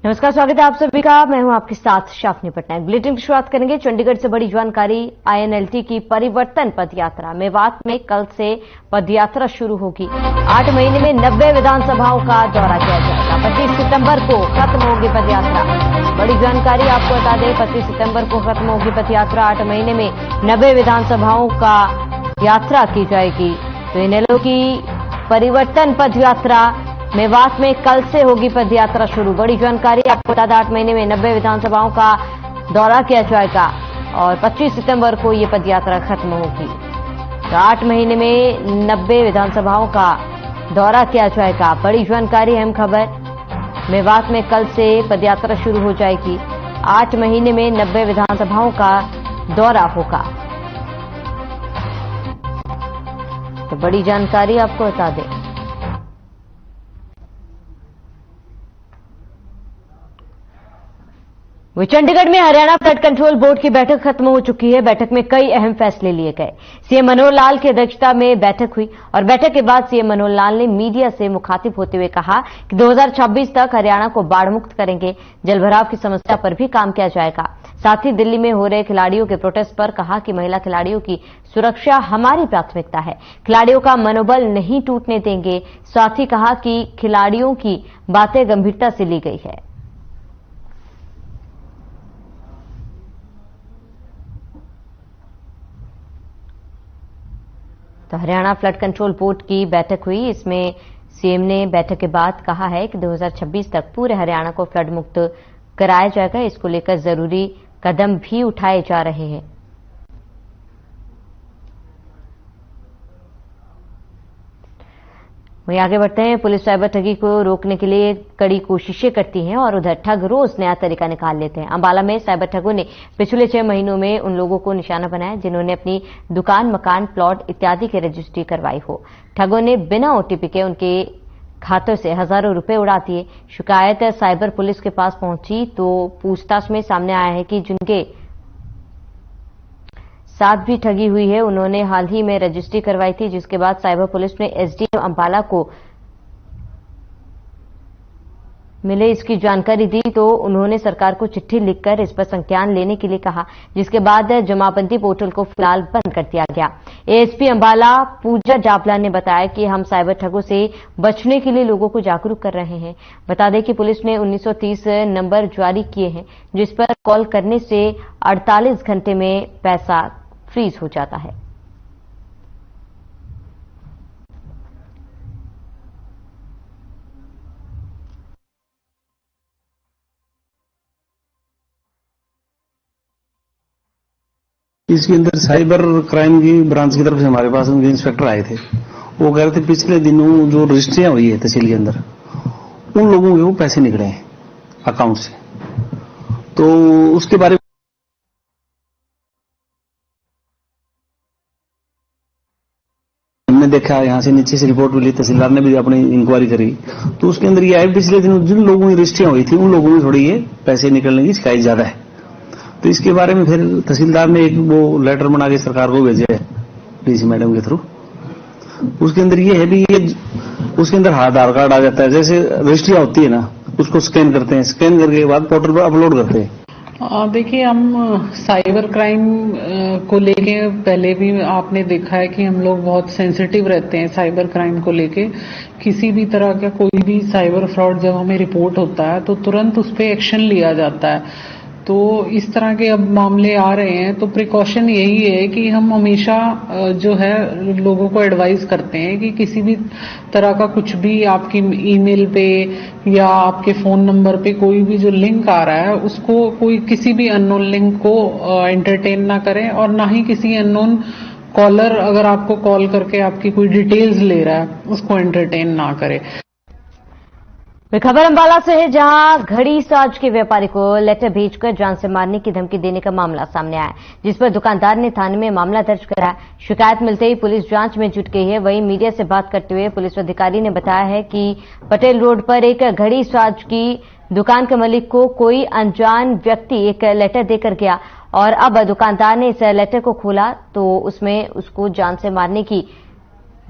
नमस्कार, स्वागत है आप सभी का। मैं हूं आपके साथ शाफनी पटनायक। बुलेटिन की शुरुआत करेंगे चंडीगढ़ से बड़ी जानकारी। आईएनएलटी की परिवर्तन पदयात्रा मेवात में कल से पदयात्रा शुरू होगी। 8 महीने में 90 विधानसभाओं का दौरा किया जाएगा। 25 सितंबर को खत्म होगी पदयात्रा। बड़ी जानकारी आपको बता दें, 25 सितंबर को खत्म होगी पदयात्रा। 8 महीने में 90 विधानसभाओं का यात्रा की जाएगी। तो इनेलो की परिवर्तन पदयात्रा मेवात में कल से होगी पदयात्रा शुरू। बड़ी जानकारी आपको बता दें, 8 महीने में 90 विधानसभाओं का दौरा किया जाएगा और 25 सितंबर को ये पदयात्रा खत्म होगी। तो 8 महीने में 90 विधानसभाओं का दौरा किया जाएगा। बड़ी जानकारी, अहम खबर। मेवात में कल से पदयात्रा शुरू हो जाएगी। 8 महीने में 90 विधानसभाओं का दौरा होगा। तो बड़ी जानकारी आपको बता दें, वो चंडीगढ़ में हरियाणा फ्लड कंट्रोल बोर्ड की बैठक खत्म हो चुकी है। बैठक में कई अहम फैसले लिए गए। सीएम मनोहर लाल की अध्यक्षता में बैठक हुई और बैठक के बाद सीएम मनोहर लाल ने मीडिया से मुखातिब होते हुए कहा कि 2026 तक हरियाणा को बाढ़ मुक्त करेंगे। जलभराव की समस्या पर भी काम किया जाएगा। साथ ही दिल्ली में हो रहे खिलाड़ियों के प्रोटेस्ट पर कहा कि महिला खिलाड़ियों की सुरक्षा हमारी प्राथमिकता है। खिलाड़ियों का मनोबल नहीं टूटने देंगे। साथ ही कहा कि खिलाड़ियों की बातें गंभीरता से ली गई है। तो हरियाणा फ्लड कंट्रोल बोर्ड की बैठक हुई। इसमें सीएम ने बैठक के बाद कहा है कि 2026 तक पूरे हरियाणा को फ्लड मुक्त कराया जाएगा। इसको लेकर जरूरी कदम भी उठाए जा रहे हैं। वहीं आगे बढ़ते हैं। पुलिस साइबर ठगी को रोकने के लिए कड़ी कोशिशें करती है और उधर ठग रोज नया तरीका निकाल लेते हैं। अंबाला में साइबर ठगों ने पिछले 6 महीनों में उन लोगों को निशाना बनाया जिन्होंने अपनी दुकान, मकान, प्लॉट इत्यादि की रजिस्ट्री करवाई हो। ठगों ने बिना ओटीपी के उनके खातों से हजारों रुपए उड़ा दिए। शिकायत साइबर पुलिस के पास पहुंची तो पूछताछ में सामने आया है कि जिनके साथ भी ठगी हुई है उन्होंने हाल ही में रजिस्ट्री करवाई थी, जिसके बाद साइबर पुलिस ने एसडीएम अंबाला को मिले इसकी जानकारी दी तो उन्होंने सरकार को चिट्ठी लिखकर इस पर संज्ञान लेने के लिए कहा, जिसके बाद जमाबंदी पोर्टल को फिलहाल बंद कर दिया गया। एएसपी अंबाला पूजा जाबला ने बताया कि हम साइबर ठगों से बचने के लिए लोगों को जागरूक कर रहे हैं। बता दें कि पुलिस ने 1930 नंबर जारी किए हैं जिस पर कॉल करने से 48 घंटे में पैसा फ्रीज हो जाता है। इसके अंदर साइबर क्राइम की ब्रांच की तरफ से हमारे पास उनके इंस्पेक्टर आए थे। वो कह रहे थे पिछले दिनों जो रजिस्ट्रियां हुई है तहसील के अंदर, उन लोगों के वो पैसे निकले हैं अकाउंट से। तो उसके बारे में हमने देखा, यहां से नीचे से रिपोर्ट मिली, तहसीलदार ने भी अपनी इंक्वायरी करी तो उसके अंदर ये आए पिछले दिनों जिन लोगों की रजिस्ट्रियां हुई थी उन लोगों में थोड़ी ये पैसे निकलने की शिकायत ज्यादा है। तो इसके बारे में फिर तहसीलदार ने एक वो लेटर बना के सरकार को भेजे है डीसी मैडम के थ्रू। उसके अंदर ये है भी ये उसके अंदर आधार कार्ड आ जाता है। जैसे रजिस्ट्रियां होती है ना, उसको स्कैन करते हैं, स्कैन करके बाद पोर्टल पर अपलोड करते हैं। देखिए, हम साइबर क्राइम को लेके पहले भी आपने देखा है कि हम लोग बहुत सेंसिटिव रहते हैं साइबर क्राइम को लेके। किसी भी तरह का कोई भी साइबर फ्रॉड जब हमें रिपोर्ट होता है तो तुरंत उस पर एक्शन लिया जाता है। तो इस तरह के अब मामले आ रहे हैं तो प्रिकॉशन यही है कि हम हमेशा जो है लोगों को एडवाइस करते हैं कि किसी भी तरह का कुछ भी आपकी ईमेल पे या आपके फोन नंबर पे कोई भी जो लिंक आ रहा है उसको कोई किसी भी अननोन लिंक को एंटरटेन ना करें और ना ही किसी अननोन कॉलर अगर आपको कॉल करके आपकी कोई डिटेल्स ले रहा है उसको एंटरटेन ना करें। खबर अंबाला से है, जहां घड़ी साज के व्यापारी को लेटर भेजकर जान से मारने की धमकी देने का मामला सामने आया, जिस पर दुकानदार ने थाने में मामला दर्ज कराया। शिकायत मिलते ही पुलिस जांच में जुट गई है। वहीं मीडिया से बात करते हुए पुलिस अधिकारी ने बताया है कि पटेल रोड पर एक घड़ी साज की दुकान के मालिक को कोई अनजान व्यक्ति एक लेटर देकर गया और अब दुकानदार ने इस लेटर को खोला तो उसमें उसको जान से मारने की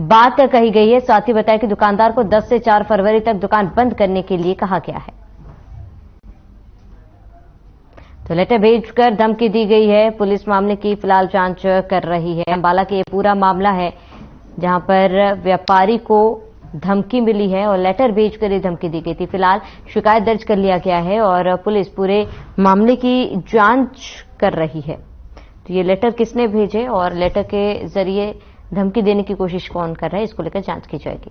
बात कही गई है। साथ ही बताया कि दुकानदार को 10 से 4 फरवरी तक दुकान बंद करने के लिए कहा गया है। तो लेटर भेजकर धमकी दी गई है। पुलिस मामले की फिलहाल जांच कर रही है। अंबाला के ये पूरा मामला है जहां पर व्यापारी को धमकी मिली है और लेटर भेजकर ये धमकी दी गई थी। फिलहाल शिकायत दर्ज कर लिया गया है और पुलिस पूरे मामले की जांच कर रही है। तो ये लेटर किसने भेजे और लेटर के जरिए धमकी देने की कोशिश कौन कर रहा है, इसको लेकर जांच की जाएगी।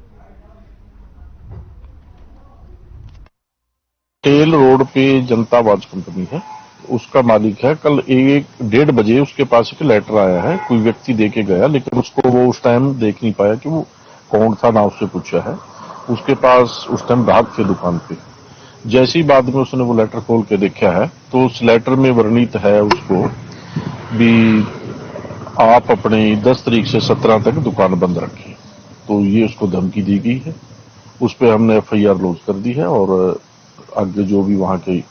टेल रोड पे जनता वाच कंपनी है, उसका मालिक है। कल 1-1:30 बजे उसके पास एक लेटर आया है, कोई व्यक्ति देके गया, लेकिन उसको वो उस टाइम देख नहीं पाया कि वो कौन था, ना उससे पूछा है। उसके पास उस टाइम ग्राहक थे दुकान पे। जैसी बाद में उसने वो लेटर खोल के देखा है तो उस लेटर में वर्णित है उसको भी आप अपने 10 तारीख से 17 तक दुकान बंद रखें। तो ये उसको धमकी दी गई है। उस पर हमने FIR लॉन्च कर दी है और आगे जो भी वहां के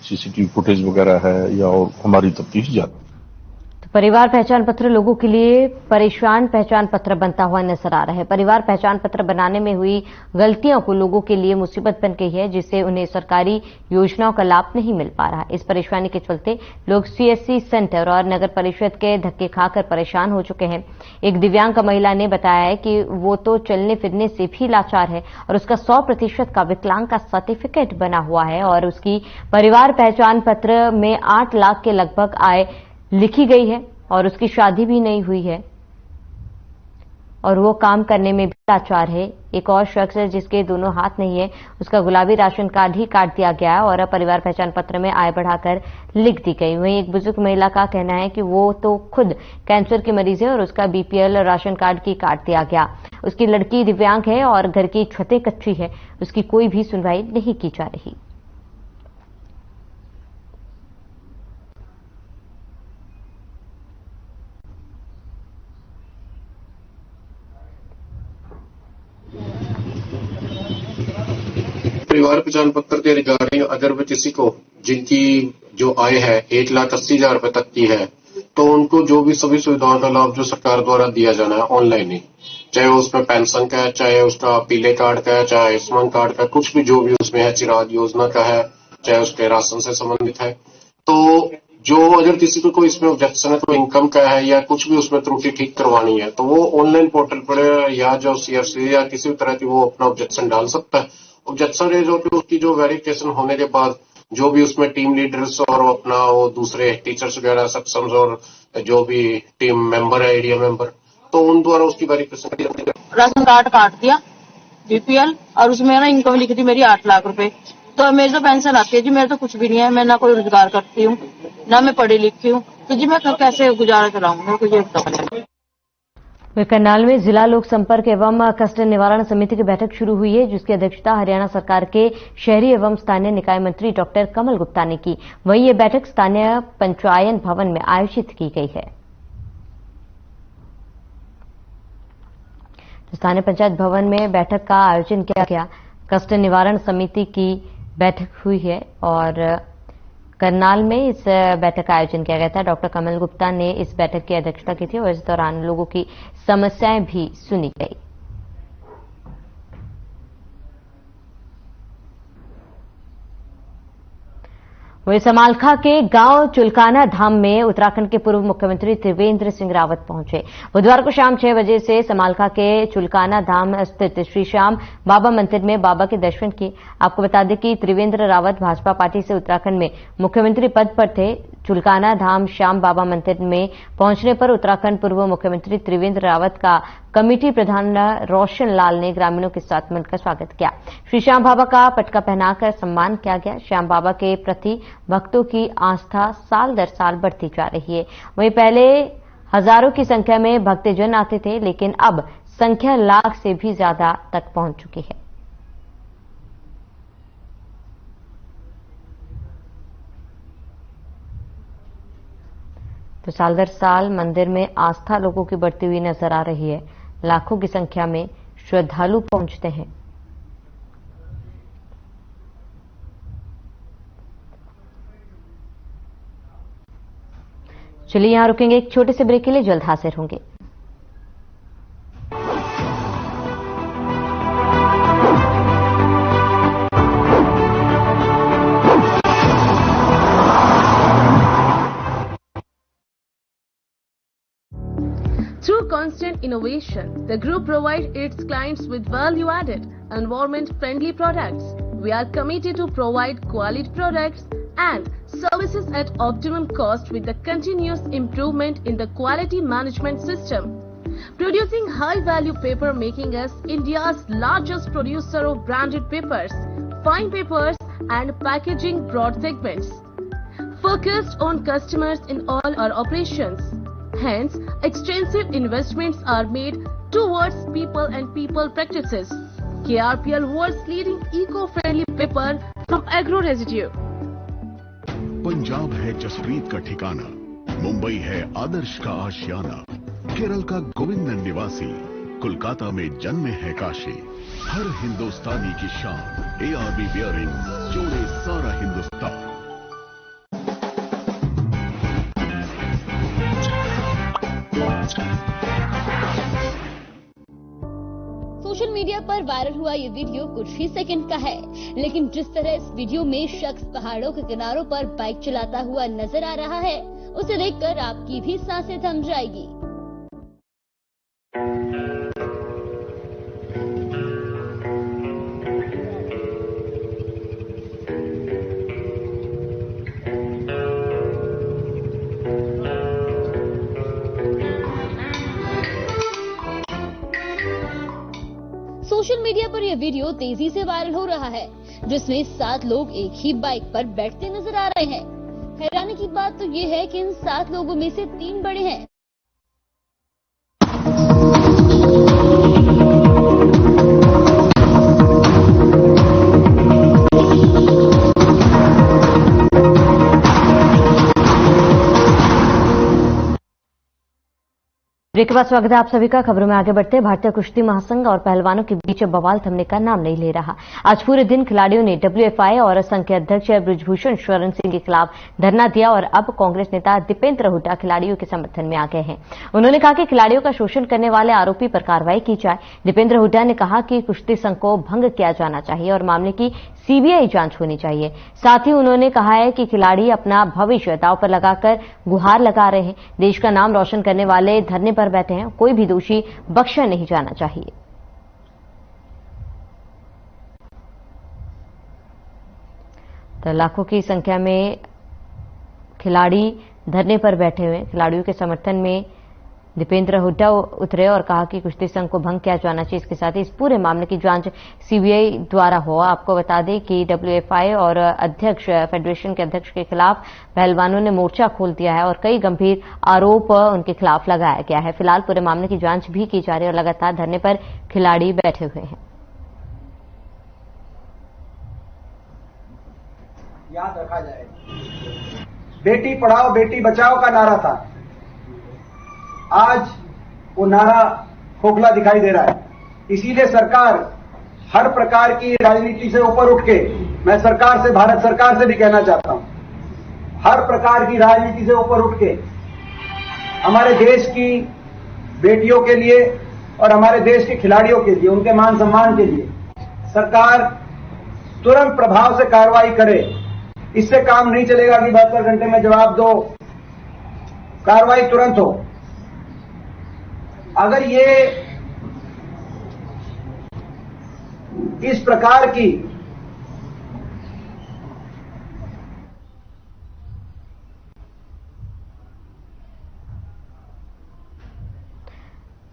CCTV फुटेज वगैरह है या और हमारी तफ्तीश जारी। तो परिवार पहचान पत्र लोगों के लिए परेशान पहचान पत्र बनता हुआ नजर आ रहा है। परिवार पहचान पत्र बनाने में हुई गलतियों को लोगों के लिए मुसीबत बन गई है, जिससे उन्हें सरकारी योजनाओं का लाभ नहीं मिल पा रहा। इस परेशानी के चलते लोग CSC सेंटर और नगर परिषद के धक्के खाकर परेशान हो चुके हैं। एक दिव्यांग महिला ने बताया है कि वो तो चलने फिरने से भी लाचार है और उसका 100% का विकलांग का सर्टिफिकेट बना हुआ है और उसकी परिवार पहचान पत्र में 8 लाख के लगभग आय लिखी गई है और उसकी शादी भी नहीं हुई है और वो काम करने में भी लाचार है। एक और शख्स है जिसके दोनों हाथ नहीं है, उसका गुलाबी राशन कार्ड ही काट दिया गया है और परिवार पहचान पत्र में आय बढ़ाकर लिख दी गई। वहीं एक बुजुर्ग महिला का कहना है कि वो तो खुद कैंसर की मरीज है और उसका BPL राशन कार्ड की काट दिया गया। उसकी लड़की दिव्यांग है और घर की छतें कच्ची है, उसकी कोई भी सुनवाई नहीं की जा रही। परिवार पहचान पत्र के रिगार्डिंग अगर वे किसी को जिनकी जो आय है 1,80,000 रुपए तक की है तो उनको जो भी सभी सुविधाओं का लाभ जो सरकार द्वारा दिया जाना है ऑनलाइन ही, चाहे उसमें पेंशन का है, चाहे उसका पीले कार्ड का है, चाहे आयुष्मान कार्ड का, कुछ भी जो भी उसमें है, चिराग योजना का है, चाहे उसके राशन से संबंधित है। तो जो अगर किसी को कोई इसमें ऑब्जेक्शन है, कोई इनकम का है या कुछ भी उसमें त्रुटि ठीक करवानी है तो वो ऑनलाइन पोर्टल पर या जो CRC या किसी भी तरह की वो अपना ऑब्जेक्शन डाल सकता है। ऑब्जेक्शन रेज होकर उसकी जो वेरिफिकेशन होने के बाद जो भी उसमें टीम लीडर्स और अपना वो दूसरे टीचर्स वगैरह सक्षम और जो भी टीम मेंबर है, एरिया मेंबर, तो उन द्वारा उसकी वेरिफिकेशन। राशन कार्ड काट दिया BPL और उसमें ना इनकम लिखी थी मेरी 8 लाख रुपए। तो मेरी तो पेंशन आती है जी, मेरा तो कुछ भी नहीं है, मैं ना कोई रोजगार करती हूँ ना मैं पढ़ी लिखी हूँ, तो जी मैं कैसे गुजारा चलाऊंगा, कुछ करनाल में जिला लोक संपर्क एवं कष्ट निवारण समिति की बैठक शुरू हुई है, जिसकी अध्यक्षता हरियाणा सरकार के शहरी एवं स्थानीय निकाय मंत्री डॉक्टर कमल गुप्ता ने की। वहीं ये बैठक स्थानीय पंचायन भवन में आयोजित की गई है। स्थानीय पंचायत भवन में बैठक का आयोजन किया गया। कष्ट निवारण समिति की बैठक हुई है और करनाल में इस बैठक का आयोजन किया गया था। डॉक्टर कमल गुप्ता ने इस बैठक की अध्यक्षता की थी और इस दौरान लोगों की समस्याएं भी सुनी गई। वहीं समालखा के गांव चुलकाना धाम में उत्तराखंड के पूर्व मुख्यमंत्री त्रिवेंद्र सिंह रावत पहुंचे। बुधवार को शाम 6 बजे से समालखा के चुलकाना धाम स्थित श्री श्याम बाबा मंदिर में बाबा के दर्शन किए। आपको बता दें कि त्रिवेंद्र रावत भाजपा पार्टी से उत्तराखंड में मुख्यमंत्री पद पर थे। चुलकाना धाम श्याम बाबा मंदिर में पहुंचने पर उत्तराखंड पूर्व मुख्यमंत्री त्रिवेंद्र रावत का कमेटी प्रधान रोशन लाल ने ग्रामीणों के साथ मिलकर स्वागत किया। श्री श्याम बाबा का पटका पहनाकर सम्मान किया गया। श्याम बाबा के प्रति भक्तों की आस्था साल दर साल बढ़ती जा रही है। वहीं पहले हजारों की संख्या में भक्तजन आते थे, लेकिन अब संख्या लाख से भी ज्यादा तक पहुंच चुकी है। तो साल दर साल मंदिर में आस्था लोगों की बढ़ती हुई नजर आ रही है। लाखों की संख्या में श्रद्धालु पहुंचते हैं। चलिए यहां रुकेंगे एक छोटे से ब्रेक के लिए, जल्द हाजिर होंगे। Through constant innovation, the group provides its clients with value-added, environment-friendly products. We are committed to provide quality products and services at optimum cost with the continuous improvement in the quality management system. Producing high-value paper, making us India's largest producer of branded papers, fine papers and packaging broad segments. Focused on customers in all our operations. Hence, extensive investments are made towards people and people practices. KRPL world's leading eco-friendly paper from agro residue. Punjab है जसप्रीत का ठिकाना, मुंबई है आदर्श का आशियाना, केरल का गोविंदन निवासी, कोलकाता में जन्मे है काशी। हर हिंदुस्तानी की शान, ARB बियरिंग जोड़े सारा हिंदुस्तान। सोशल मीडिया पर वायरल हुआ ये वीडियो कुछ ही सेकंड का है, लेकिन जिस तरह इस वीडियो में शख्स पहाड़ों के किनारों पर बाइक चलाता हुआ नजर आ रहा है, उसे देखकर आपकी भी सांसें थम जाएगी। सोशल मीडिया पर यह वीडियो तेजी से वायरल हो रहा है, जिसमें 7 लोग एक ही बाइक पर बैठते नजर आ रहे हैं। हैरानी की बात तो यह है कि इन 7 लोगों में से 3 बड़े हैं। ब्रेक के बाद स्वागत है आप सभी का। खबरों में आगे बढ़ते हैं। भारतीय कुश्ती महासंघ और पहलवानों के बीच बवाल थमने का नाम नहीं ले रहा। आज पूरे दिन खिलाड़ियों ने WFI और संघ के अध्यक्ष बृजभूषण शरण सिंह के खिलाफ धरना दिया और अब कांग्रेस नेता दीपेंद्र हुड्डा खिलाड़ियों के समर्थन में आ गए हैं। उन्होंने कहा कि खिलाड़ियों का शोषण करने वाले आरोपी पर कार्रवाई की जाए। दीपेंद्र हुड्डा ने कहा कि कुश्ती संघ को भंग किया जाना चाहिए और मामले की CBI जांच होनी चाहिए। साथ ही उन्होंने कहा है कि खिलाड़ी अपना भविष्य दांव पर लगाकर गुहार लगा रहे हैं। देश का नाम रोशन करने वाले धरने पर बैठे हैं, कोई भी दोषी बख्शा नहीं जाना चाहिए। तो लाखों की संख्या में खिलाड़ी धरने पर बैठे हुए। खिलाड़ियों के समर्थन में दीपेंद्र हुड्डा उतरे और कहा कि कुश्ती संघ को भंग किया जाना चाहिए। इसके साथ ही इस पूरे मामले की जांच CBI द्वारा हो। आपको बता दें कि WFI और अध्यक्ष फेडरेशन के अध्यक्ष के खिलाफ पहलवानों ने मोर्चा खोल दिया है और कई गंभीर आरोप उनके खिलाफ लगाया गया है। फिलहाल पूरे मामले की जांच भी की जा रही है और लगातार धरने पर खिलाड़ी बैठे हुए हैं। याद रखा जाए, बेटी पढ़ाओ बेटी बचाओ का नारा था, आज वो नारा खोखला दिखाई दे रहा है। इसीलिए सरकार हर प्रकार की राजनीति से ऊपर उठ के, मैं सरकार से, भारत सरकार से भी कहना चाहता हूं, हर प्रकार की राजनीति से ऊपर उठ के हमारे देश की बेटियों के लिए और हमारे देश के खिलाड़ियों के लिए, उनके मान सम्मान के लिए सरकार तुरंत प्रभाव से कार्रवाई करे। इससे काम नहीं चलेगा कि 72 घंटे में जवाब दो, कार्रवाई तुरंत हो। अगर ये इस प्रकार की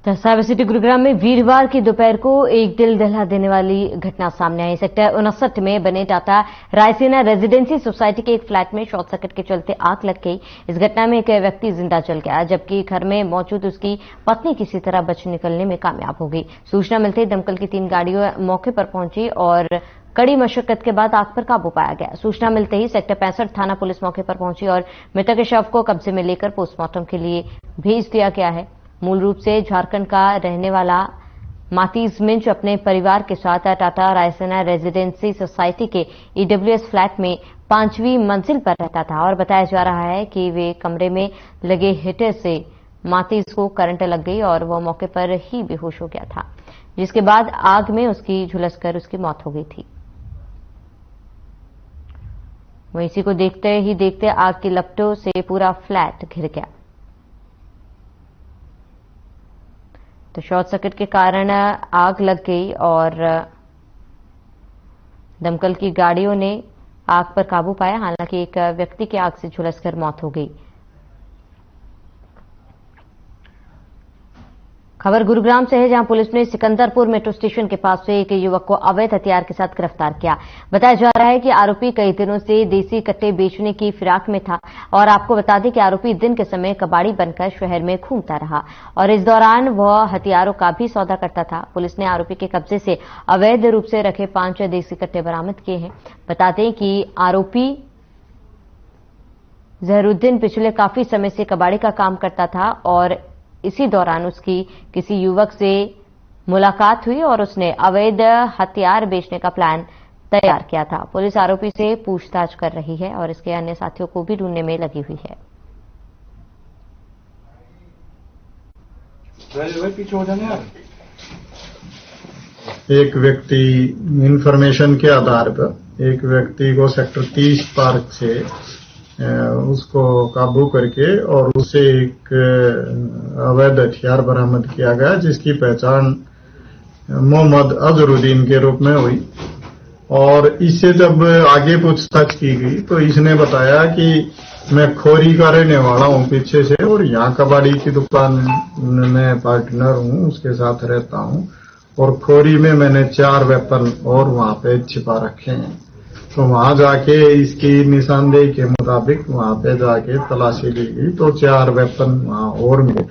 साइबर सिटी गुरुग्राम में वीरवार की दोपहर को एक दिल दहला देने वाली घटना सामने आई। सेक्टर 59 में बने टाटा रायसेना रेजिडेंसी सोसाइटी के एक फ्लैट में शॉर्ट सर्किट के चलते आग लग गई। इस घटना में एक व्यक्ति जिंदा जल गया, जबकि घर में मौजूद उसकी पत्नी किसी तरह बच निकलने में कामयाब हो गई। सूचना मिलते ही दमकल की 3 गाड़ियां मौके पर पहुंची और कड़ी मशक्कत के बाद आग पर काबू पाया गया। सूचना मिलते ही सेक्टर 65 थाना पुलिस मौके पर पहुंची और मृतक के शव को कब्जे में लेकर पोस्टमार्टम के लिए भेज दिया गया है। मूल रूप से झारखंड का रहने वाला मातीज मिंच अपने परिवार के साथ टाटा रायसेना रेजिडेंसी सोसाइटी के EWS फ्लैट में 5वीं मंजिल पर रहता था और बताया जा रहा है कि वे कमरे में लगे हीटर से मातीज को करंट लग गई और वह मौके पर ही बेहोश हो गया था, जिसके बाद आग में उसकी झुलसकर उसकी मौत हो गई थी। वहीं इसी को देखते ही देखते आग की लपटों से पूरा फ्लैट घिर गया। तो शॉर्ट सर्किट के कारण आग लग गई और दमकल की गाड़ियों ने आग पर काबू पाया। हालांकि एक व्यक्ति की आग से झुलसकर मौत हो गई। खबर गुरुग्राम से है, जहां पुलिस ने सिकंदरपुर मेट्रो स्टेशन के पास से एक युवक को अवैध हथियार के साथ गिरफ्तार किया। बताया जा रहा है कि आरोपी कई दिनों से देसी कट्टे बेचने की फिराक में था और आपको बता दें कि आरोपी दिन के समय कबाड़ी बनकर शहर में घूमता रहा और इस दौरान वह हथियारों का भी सौदा करता था। पुलिस ने आरोपी के कब्जे से अवैध रूप से रखे 5 देसी कट्टे बरामद किए हैं। बता दें कि आरोपी जहरुद्दीन पिछले काफी समय से कबाड़ी का काम करता था और इसी दौरान उसकी किसी युवक से मुलाकात हुई और उसने अवैध हथियार बेचने का प्लान तैयार किया था। पुलिस आरोपी से पूछताछ कर रही है और इसके अन्य साथियों को भी ढूंढने में लगी हुई है। एक व्यक्ति इंफॉर्मेशन के आधार पर एक व्यक्ति को सेक्टर 30 पार्क से उसको काबू करके और उसे एक अवैध हथियार बरामद किया गया, जिसकी पहचान मोहम्मद अजहरुद्दीन के रूप में हुई। और इससे जब आगे पूछताछ की गई तो इसने बताया कि मैं खोरी का रहने वाला हूं पीछे से और यहाँ कबाड़ी की दुकान में पार्टनर हूं, उसके साथ रहता हूं और खोरी में मैंने 4 वेपन और वहां पे छिपा रखे हैं। तो वहां जाके इसकी निशानदेही के मुताबिक वहां पे जाके तलाशी ली गई तो 4 वेपन वहां और मिले।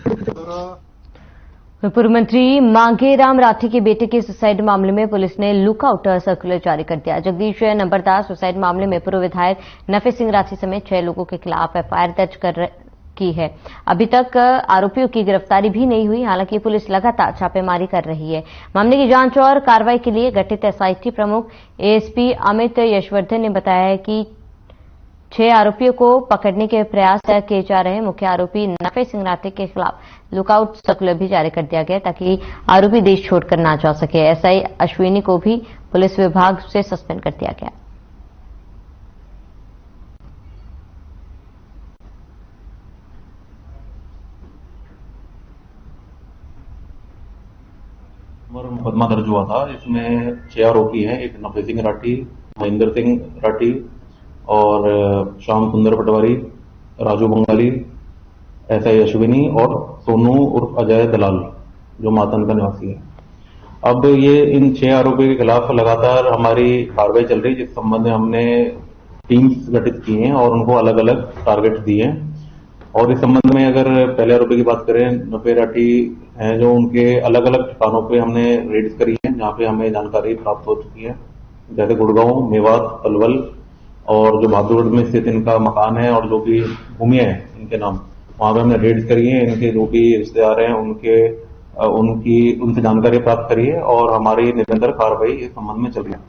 पूर्व मंत्री मांगेराम राठी के बेटे के सुसाइड मामले में पुलिस ने लुकआउट सर्कुलर जारी कर दिया। जगदीश नंबरदार सुसाइड मामले में पूर्व विधायक नफे सिंह राठी समेत 6 लोगों के खिलाफ एफआईआर दर्ज की है। अभी तक आरोपियों की गिरफ्तारी भी नहीं हुई। हालांकि पुलिस लगातार छापेमारी कर रही है। मामले की जांच और कार्रवाई के लिए गठित एसआईटी प्रमुख एएसपी अमित यशवर्धन ने बताया है कि 6 आरोपियों को पकड़ने के प्रयास किए जा रहे हैं। मुख्य आरोपी नफे सिंह राठी के खिलाफ लुकआउट सर्कुलर भी जारी कर दिया गया ताकि आरोपी देश छोड़कर ना जा सके। एसआई अश्विनी को भी पुलिस विभाग से सस्पेंड कर दिया गया। मुकदमा दर्ज हुआ था। इसमें 6 आरोपी हैं। एक नफे सिंह राठी, महेंद्र सिंह राठी और श्याम सुंदर पटवारी, राजू बंगाली, एसआई अश्विनी और सोनू उर्फ अजय दलाल जो मातन का निवासी है। अब ये इन 6 आरोपियों के खिलाफ लगातार हमारी कार्रवाई चल रही है, जिस संबंध में हमने टीम्स गठित की हैं और उनको अलग अलग टारगेट दिए हैं। और इस संबंध में अगर पहले आरोपी की बात करें, नफे राठी हैं, जो उनके अलग अलग ठिकानों पे हमने रेड्स करी है, जहां पे हमें जानकारी प्राप्त हो चुकी है, जैसे गुड़गांव, मेवात, पलवल और जो बहादुरगढ़ में स्थित इनका मकान है और जो भी भूमि है इनके नाम, वहां पे हमने रेड्स करी है। इनके जो भी रिश्तेदार हैं उनसे जानकारी प्राप्त करी है और हमारी निरंतर कार्रवाई इस संबंध में चल रही है।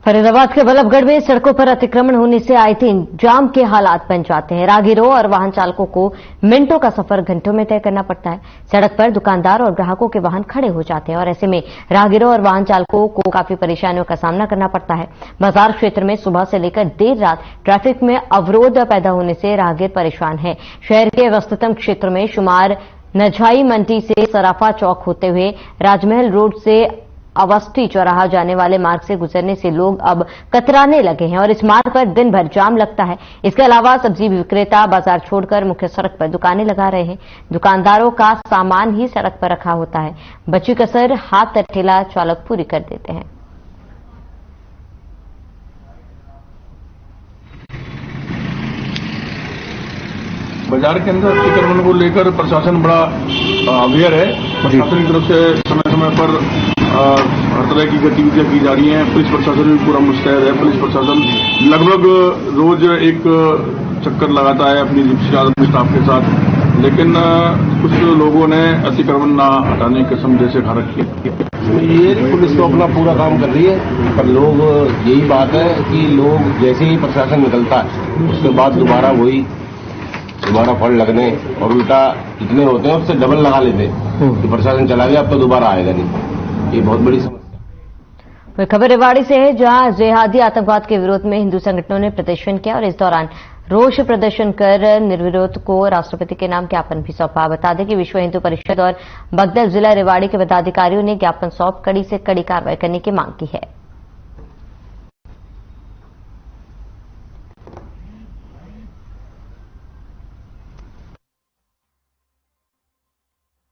फरीदाबाद के बल्लभगढ़ में सड़कों पर अतिक्रमण होने से आए दिन जाम के हालात बन जाते हैं। राहगीरों और वाहन चालकों को मिनटों का सफर घंटों में तय करना पड़ता है। सड़क पर दुकानदार और ग्राहकों के वाहन खड़े हो जाते हैं और ऐसे में राहगीरों और वाहन चालकों को काफी परेशानियों का सामना करना पड़ता है। बाजार क्षेत्र में सुबह से लेकर देर रात ट्रैफिक में अवरोध पैदा होने से राहगीर परेशान है। शहर के व्यस्ततम क्षेत्र में शुमार नझाई मंडी से सराफा चौक होते हुए राजमहल रोड से अवस्थी चौराहा जाने वाले मार्ग से गुजरने से लोग अब कतराने लगे हैं और इस मार्ग पर दिन भर जाम लगता है। इसके अलावा सब्जी विक्रेता बाजार छोड़कर मुख्य सड़क पर दुकानें लगा रहे हैं। दुकानदारों का सामान ही सड़क पर रखा होता है। बची कसर हाथ ठेला चालक पूरी कर देते हैं। बाजार के अंदर अतिक्रमण को लेकर प्रशासन बड़ा अवेयर है। प्रशासन की तरफ से समय समय पर हर तरह की गतिविधियां की जा रही हैं। पुलिस प्रशासन भी पूरा मुस्तैद है। पुलिस प्रशासन लगभग रोज एक चक्कर लगाता है अपनी स्टाफ के साथ, लेकिन कुछ लोगों ने अतिक्रमण न हटाने की कसम जैसे खा रखी है। ये पुलिस तो अपना पूरा काम कर रही है, पर लोग यही बात है कि लोग जैसे ही प्रशासन निकलता है उसके बाद दोबारा फल लगने और उल्टा इतने होते हैं उससे डबल लगा लेते हैं कि प्रशासन चला गया अब तो दोबारा आएगा नहीं। ये बहुत बड़ी समस्या। खबर रेवाड़ी से है, जहां जिहादी आतंकवाद के विरोध में हिंदू संगठनों ने प्रदर्शन किया और इस दौरान रोष प्रदर्शन कर निर्विरोध को राष्ट्रपति के नाम ज्ञापन भी सौंपा। बता दें कि विश्व हिंदू परिषद और बगदल जिला रेवाड़ी के पदाधिकारियों ने ज्ञापन सौंप कड़ी से कड़ी कार्रवाई करने की मांग की है।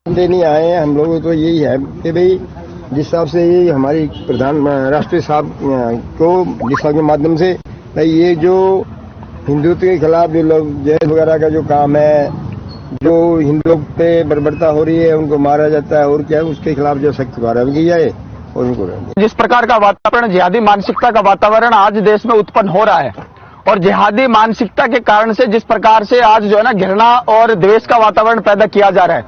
देने आए हैं हम लोग, तो यही है कि भाई जिस हिसाब से ये हमारी प्रधान राष्ट्रीय साहब को जिस के माध्यम से भाई ये जो हिंदुत्व के खिलाफ जो लोग जैन वगैरह का जो काम है, जो हिंदुओं पे बर्बरता हो रही है, उनको मारा जाता है और क्या है, उसके खिलाफ जो सख्त कार्रवाई की जाए और उनको जिस प्रकार का वातावरण, जिहादी मानसिकता का वातावरण आज देश में उत्पन्न हो रहा है और जिहादी मानसिकता के कारण से जिस प्रकार से आज जो है ना घृणा और द्वेष का वातावरण पैदा किया जा रहा है,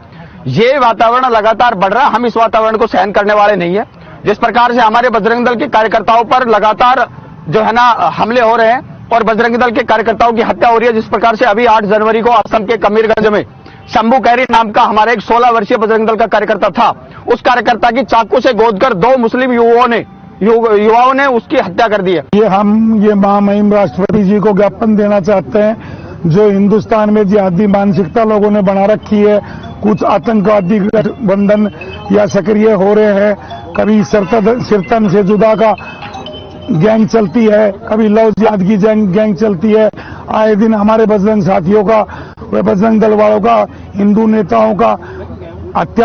ये वातावरण लगातार बढ़ रहा है। हम इस वातावरण को सहन करने वाले नहीं है। जिस प्रकार से हमारे बजरंग दल के कार्यकर्ताओं पर लगातार जो है ना हमले हो रहे हैं और बजरंग दल के कार्यकर्ताओं की हत्या हो रही है, जिस प्रकार से अभी 8 जनवरी को असम के कबीरगंज में शंभू कैरी नाम का हमारा एक 16 वर्षीय बजरंग दल का कार्यकर्ता था, उस कार्यकर्ता की चाकू से गोदकर 2 मुस्लिम युवाओं ने उसकी हत्या कर दी है। हम ये महामहिम राष्ट्रपति जी को ज्ञापन देना चाहते हैं। जो हिंदुस्तान में जिहादी मानसिकता लोगों ने बना रखी है, कुछ आतंकवादी गठबंधन या सक्रिय हो रहे हैं, कभी सिरतन से जुदा का गैंग चलती है, कभी लव जिहाद की गैंग चलती है। आए दिन हमारे बजरंग साथियों का, वे बजरंग दल वालों का, हिंदू नेताओं का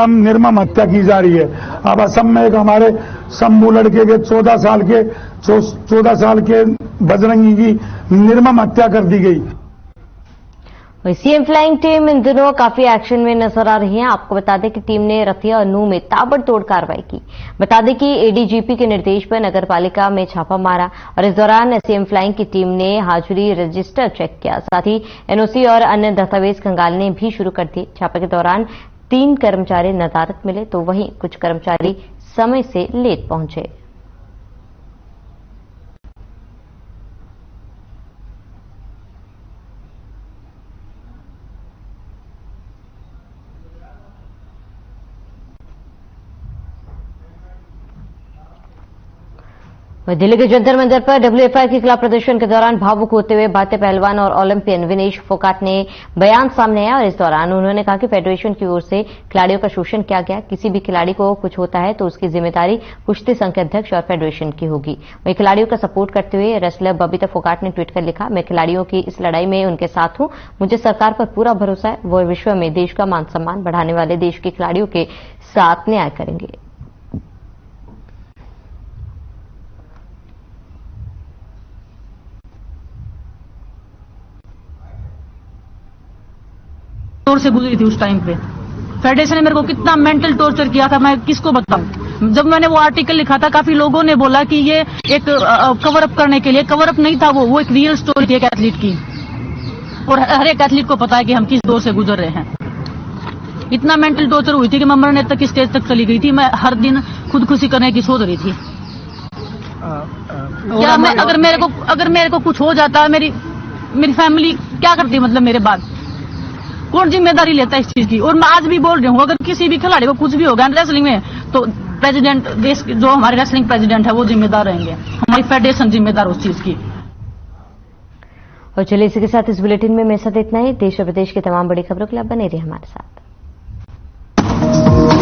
निर्मम हत्या की जा रही है। अब असम में एक हमारे शंभू लड़के के 14 साल के बजरंगी की निर्मम हत्या कर दी गई। सीएम फ्लाइंग टीम इन दिनों काफी एक्शन में नजर आ रही है। आपको बता दें कि टीम ने रतिया और नूह में ताबड़तोड़ कार्रवाई की। बता दें कि एडीजीपी के निर्देश पर नगरपालिका में छापा मारा और इस दौरान सीएम फ्लाइंग की टीम ने हाजिरी रजिस्टर चेक किया, साथ ही एनओसी और अन्य दस्तावेज खंगालने भी शुरू कर दिए। छापे के दौरान 3 कर्मचारी नदारत मिले, तो वहीं कुछ कर्मचारी समय से लेट पहुंचे। दिल्ली के जंतर मंतर पर डब्ल्यूएफआई के खिलाफ प्रदर्शन के दौरान भावुक होते हुए भारतीय पहलवान और ओलंपियन विनेश फोगाट ने बयान सामने आया और इस दौरान उन्होंने कहा कि फेडरेशन की ओर से खिलाड़ियों का शोषण किया गया। किसी भी खिलाड़ी को कुछ होता है तो उसकी जिम्मेदारी कुश्ती संघ के अध्यक्ष और फेडरेशन की होगी। वहीं खिलाड़ियों का सपोर्ट करते हुए रेसलर बबीता फोगाट ने ट्वीट कर लिखा, मैं खिलाड़ियों की इस लड़ाई में उनके साथ हूं। मुझे सरकार पर पूरा भरोसा है, वो विश्व में देश का मान सम्मान बढ़ाने वाले देश के खिलाड़ियों के साथ न्याय करेंगे। टॉर्चर से गुजरी थी उस टाइम पे। फेडरेशन ने मेरे को कितना मेंटल टॉर्चर किया था, मैं किसको बताऊं। जब मैंने वो आर्टिकल लिखा था, काफी लोगों ने बोला कि ये एक कवर अप करने के लिए, कवर अप नहीं था वो एक रियल स्टोरी थी एक एथलीट की, और हर एक एथलीट को पता है कि हम किस दौर से गुजर रहे हैं। इतना मेंटल टॉर्चर हुई थी कि मैं मरने तक की स्टेज तक चली गई थी। मैं हर दिन खुदकुशी करने की सोच रही थी। क्या मैं अगर मेरे को कुछ हो जाता, मेरी फैमिली क्या करती, मतलब मेरे बाद कौन जिम्मेदारी लेता है इस चीज की। और मैं आज भी बोल रही हूँ, अगर किसी भी खिलाड़ी को कुछ भी होगा रेसलिंग में, तो प्रेसिडेंट, देश जो हमारे रेसलिंग प्रेसिडेंट है वो जिम्मेदार रहेंगे, हमारी फेडरेशन जिम्मेदार उस चीज की। और चलिए इसी के साथ इस बुलेटिन में मेरे साथ इतना ही। देश और प्रदेश की तमाम बड़ी खबरों के लिए आप बने रहिए हमारे साथ।